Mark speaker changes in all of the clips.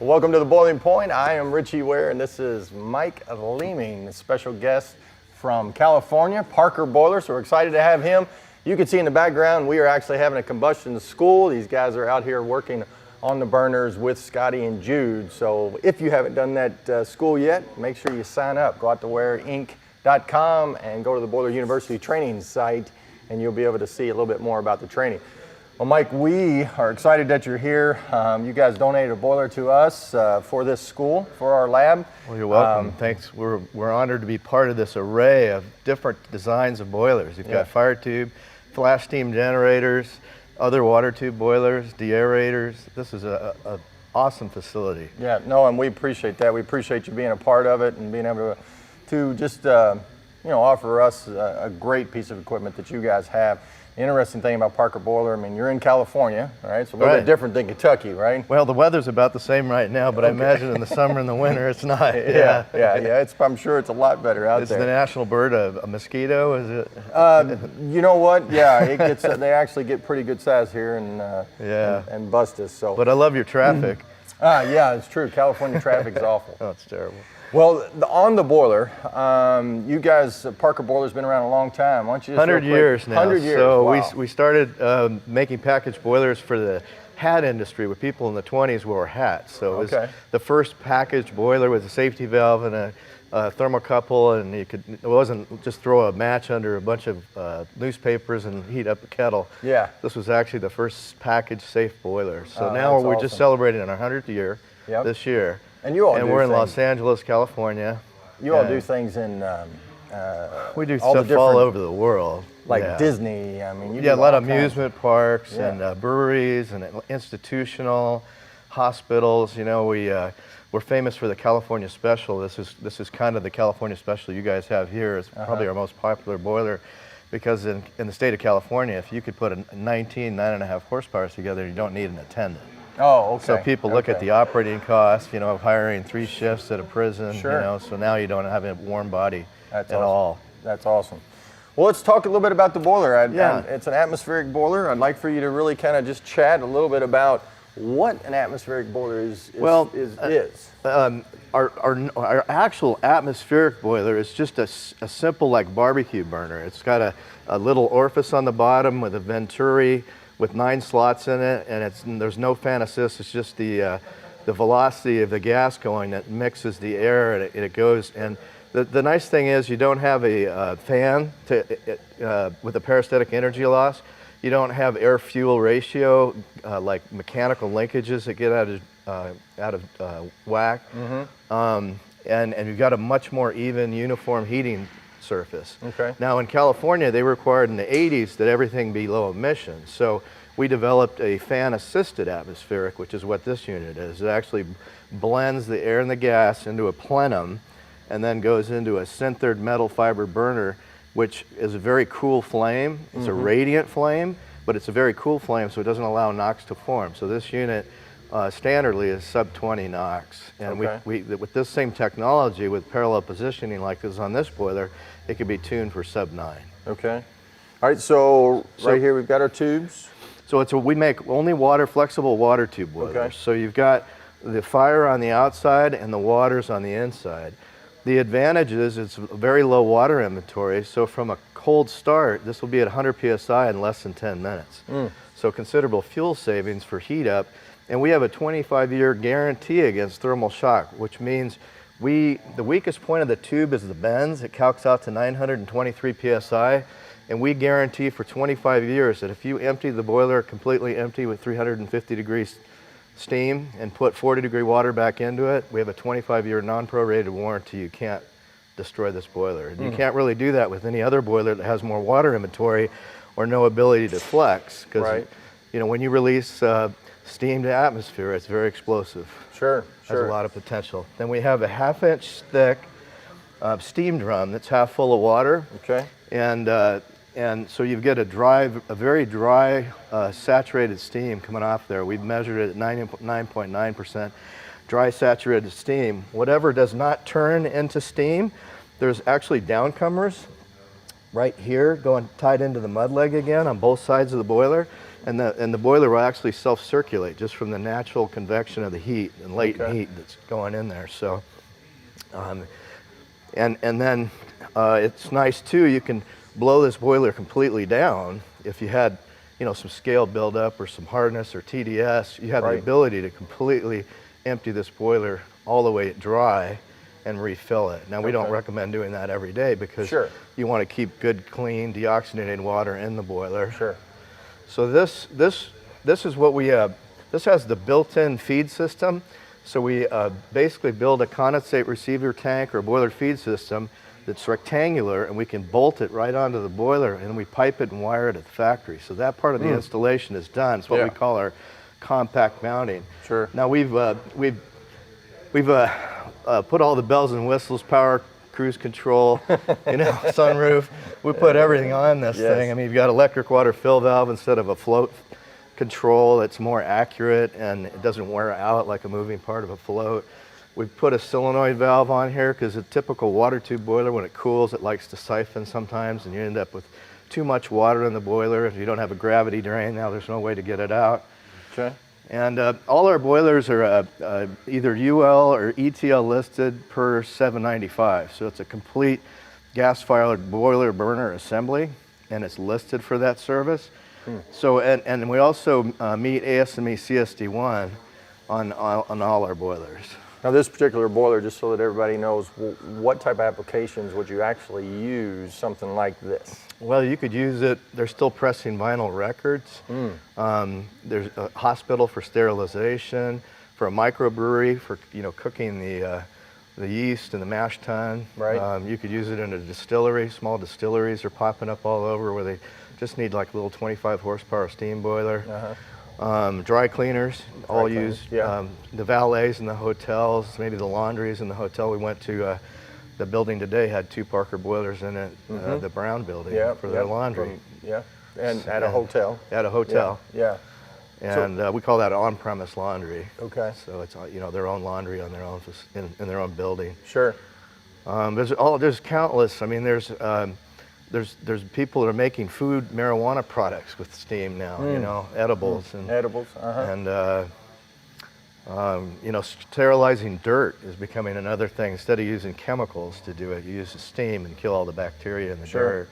Speaker 1: Welcome to The Boiling Point. I am Richie Ware, and this is Mike Leeming, a special guest from California, Parker Boiler. So we're excited to have him. You can see in the background, we are actually having a combustion school. These guys are out here working on the burners with Scotty and Jude. So if you haven't done that school yet, make sure you sign up. Go out to WareInc.com and go to the Ware University training site, and you'll be able to see a little bit more about the training. Well, Mike, we are excited that you're here. You guys donated a boiler to us for this school, for our lab.
Speaker 2: Well, you're welcome. Thanks. We're honored to be part of this array of different designs of boilers. You've got fire tube, flash steam generators, other water tube boilers, deaerators. This is a awesome facility.
Speaker 1: Yeah, no, and we appreciate that. We appreciate you being a part of it and being able to just offer us a great piece of equipment that you guys have. The interesting thing about Parker Boiler, I mean, you're in California, right? So a little bit different than Kentucky, right?
Speaker 2: Well, the weather's about the same right now, but I imagine in the summer and the winter it's not.
Speaker 1: Yeah. I'm sure it's a lot better out there.
Speaker 2: Is the national bird a mosquito? Is it?
Speaker 1: You know what? Yeah, it gets. They actually get pretty good size here and bust us. So.
Speaker 2: But I love your traffic.
Speaker 1: Yeah, it's true. California traffic is awful.
Speaker 2: Oh, it's terrible.
Speaker 1: Well, on the boiler, you guys, Parker Boiler's been around a long time. Why don't you just
Speaker 2: 100 years now.
Speaker 1: 100 years.
Speaker 2: So
Speaker 1: wow.
Speaker 2: we started making packaged boilers for the hat industry with people in the 20s wore hats. So it was the first packaged boiler with a safety valve and a thermocouple, and it wasn't just throw a match under a bunch of newspapers and heat up a kettle.
Speaker 1: Yeah.
Speaker 2: This was actually the first packaged safe boiler. So now we're just celebrating our 100th year this year.
Speaker 1: And you all
Speaker 2: and we're in Los Angeles, California.
Speaker 1: You all do things in
Speaker 2: we do stuff all over the world,
Speaker 1: like Disney. I mean,
Speaker 2: a lot of amusement parks and breweries and institutional hospitals. You know, we're famous for the California Special. This is kind of the California Special you guys have here. It's probably our most popular boiler, because in the state of California, if you could put a 9.5 horsepower together, you don't need an attendant.
Speaker 1: Oh, okay.
Speaker 2: So people look at the operating costs, of hiring 3 shifts at a prison,
Speaker 1: Sure.
Speaker 2: So now you don't have a warm body
Speaker 1: at
Speaker 2: all.
Speaker 1: That's awesome. Well, let's talk a little bit about the boiler. It's an atmospheric boiler. I'd like for you to really kind of just chat a little bit about what an atmospheric boiler is.
Speaker 2: Our actual atmospheric boiler is just a simple like barbecue burner. It's got a little orifice on the bottom with a venturi with 9 slots in it, and there's no fan assist. It's just the velocity of the gas going that mixes the air, and it goes. And the nice thing is you don't have a fan with a peristaltic energy loss. You don't have air-fuel ratio like mechanical linkages that get out of whack. And you've got a much more even, uniform heating surface.
Speaker 1: Okay.
Speaker 2: Now in California, they required in the 80s that everything be low emission. So we developed a fan-assisted atmospheric, which is what this unit is. It actually blends the air and the gas into a plenum and then goes into a sintered metal fiber burner, which is a very cool flame. It's a radiant flame, but it's a very cool flame, so it doesn't allow NOx to form. So this unit standardly is sub 20 NOx. And we with this same technology, with parallel positioning like this on this boiler, it could be tuned for sub 9.
Speaker 1: Okay. All right, so right here we've got our tubes.
Speaker 2: So we make only flexible water tube boilers.
Speaker 1: Okay.
Speaker 2: So you've got the fire on the outside and the water's on the inside. The advantage is it's a very low water inventory, so from a cold start, this will be at 100 psi in less than 10 minutes. So considerable fuel savings for heat up. And we have a 25-year guarantee against thermal shock, which means the weakest point of the tube is the bends. It calcs out to 923 psi, and we guarantee for 25 years that if you empty the boiler completely empty with 350 degrees steam and put 40-degree water back into it, we have a 25-year non-prorated warranty. You can't destroy this boiler. And you can't really do that with any other boiler that has more water inventory or no ability to flex, because when you release steam to atmosphere, it's very explosive.
Speaker 1: Sure.
Speaker 2: Has a lot of potential. Then we have a 1/2 inch thick steam drum that's half full of water.
Speaker 1: Okay.
Speaker 2: And so you get a very dry, saturated steam coming off there. We've measured it at 99.9% dry saturated steam. Whatever does not turn into steam, there's actually downcomers right here tied into the mud leg again on both sides of the boiler. And the boiler will actually self-circulate just from the natural convection of the heat and latent heat that's going in there. So, and then it's nice too, you can blow this boiler completely down. If you had, you know, some scale buildup or some hardness or TDS, you have the ability to completely empty this boiler all the way dry and refill it. Now we don't recommend doing that every day because you want to keep good, clean, deoxygenated water in the boiler. So this is what we have. This has the built-in feed system. So we basically build a condensate receiver tank or boiler feed system that's rectangular, and we can bolt it right onto the boiler, and we pipe it and wire it at the factory. So that part of the installation is done. It's what we call our compact mounting. Now we've put all the bells and whistles, power, cruise control, you know, sunroof. We put everything on this thing. I mean, you've got electric water fill valve instead of a float control. It's more accurate and it doesn't wear out like a moving part of a float. We've put a solenoid valve on here because a typical water tube boiler, when it cools, it likes to siphon sometimes, and you end up with too much water in the boiler. If you don't have a gravity drain, now there's no way to get it out. And all our boilers are either UL or ETL listed per 795. So it's a complete gas-fired boiler burner assembly, and it's listed for that service. So, and we also meet ASME CSD1 on all our boilers.
Speaker 1: Now this particular boiler, just so that everybody knows, what type of applications would you actually use something like this?
Speaker 2: Well, you could use it, they're still pressing vinyl records. There's a hospital for sterilization, for a microbrewery for, you know, cooking the yeast and the mash tun. You could use it in a distillery. Small distilleries are popping up all over where they just need like a little 25 horsepower steam boiler. Dry cleaners, all use. The valets in the hotels, maybe the laundries in the hotel we went to. The building today had 2 Parker boilers in it, the Brown building for their laundry.
Speaker 1: And at a hotel.
Speaker 2: At a hotel. And we call that on-premise laundry. So it's, you know, their own laundry on their own in their own building. There's countless. I mean, there's people that are making food marijuana products with steam now. You know, edibles and you know, sterilizing dirt is becoming another thing. Instead of using chemicals to do it, you use the steam and kill all the bacteria in the dirt.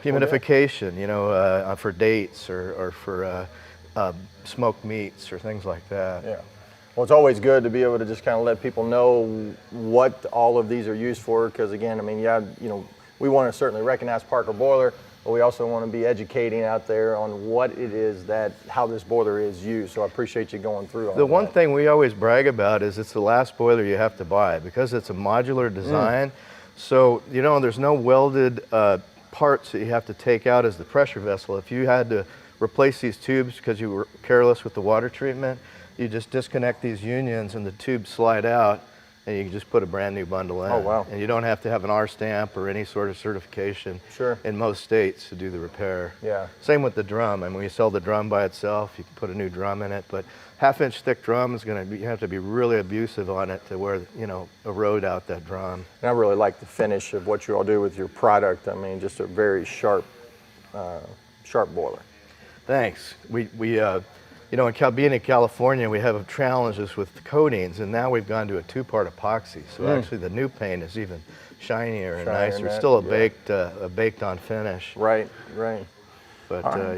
Speaker 2: Humidification, you know, for dates or for smoked meats or things like that.
Speaker 1: Well, it's always good to be able to just kind of let people know what all of these are used for, because again, I mean, you know, we want to certainly recognize Parker Boiler, but we also want to be educating out there on what it is how this boiler is used. So I appreciate you going through all
Speaker 2: The one thing we always brag about is it's the last boiler you have to buy because it's a modular design. So, you know, there's no welded parts that you have to take out as the pressure vessel. If you had to replace these tubes because you were careless with the water treatment, you just disconnect these unions and the tubes slide out, and you can just put a brand new bundle in. And you don't have to have an R stamp or any sort of certification in most states to do the repair. Same with the drum. I mean, we sell the drum by itself. You can put a new drum in it, but half-inch thick drum is going to be, you have to be really abusive on it to where, you know, erode out that drum.
Speaker 1: And I really like the finish of what you all do with your product. I mean, just a very sharp, sharp boiler.
Speaker 2: Thanks. You know, being in California, we have challenges with coatings, and now we've gone to a 2-part epoxy. So actually, the new paint is even shinier and nicer. Still a baked-on finish. But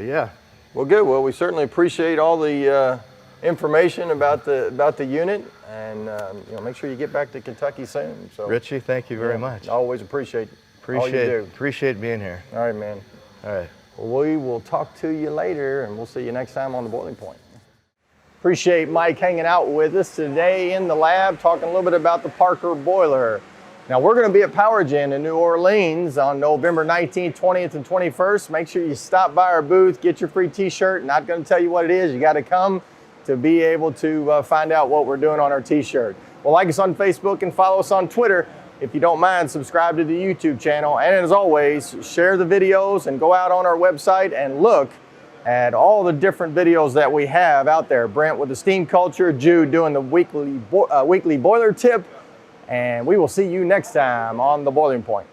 Speaker 2: yeah.
Speaker 1: Well, good. Well, we certainly appreciate all the information about the unit, and you know, make sure you get back to Kentucky soon. So,
Speaker 2: Richie, thank you very much.
Speaker 1: Always appreciate
Speaker 2: being here.
Speaker 1: All right, man.
Speaker 2: All right.
Speaker 1: We will talk to you later, and we'll see you next time on The Boiling Point. Appreciate Mike hanging out with us today in the lab, talking a little bit about the Parker boiler. Now, we're going to be at PowerGen in New Orleans on November 19th, 20th, and 21st. Make sure you stop by our booth, get your free t-shirt. Not going to tell you what it is. You got to come to be able to find out what we're doing on our t-shirt. Well, like us on Facebook and follow us on Twitter. If you don't mind, subscribe to the YouTube channel. And as always, share the videos and go out on our website and look at all the different videos that we have out there. Brent with the steam culture, Jude doing the weekly boiler tip, and we will see you next time on The Boiling Point.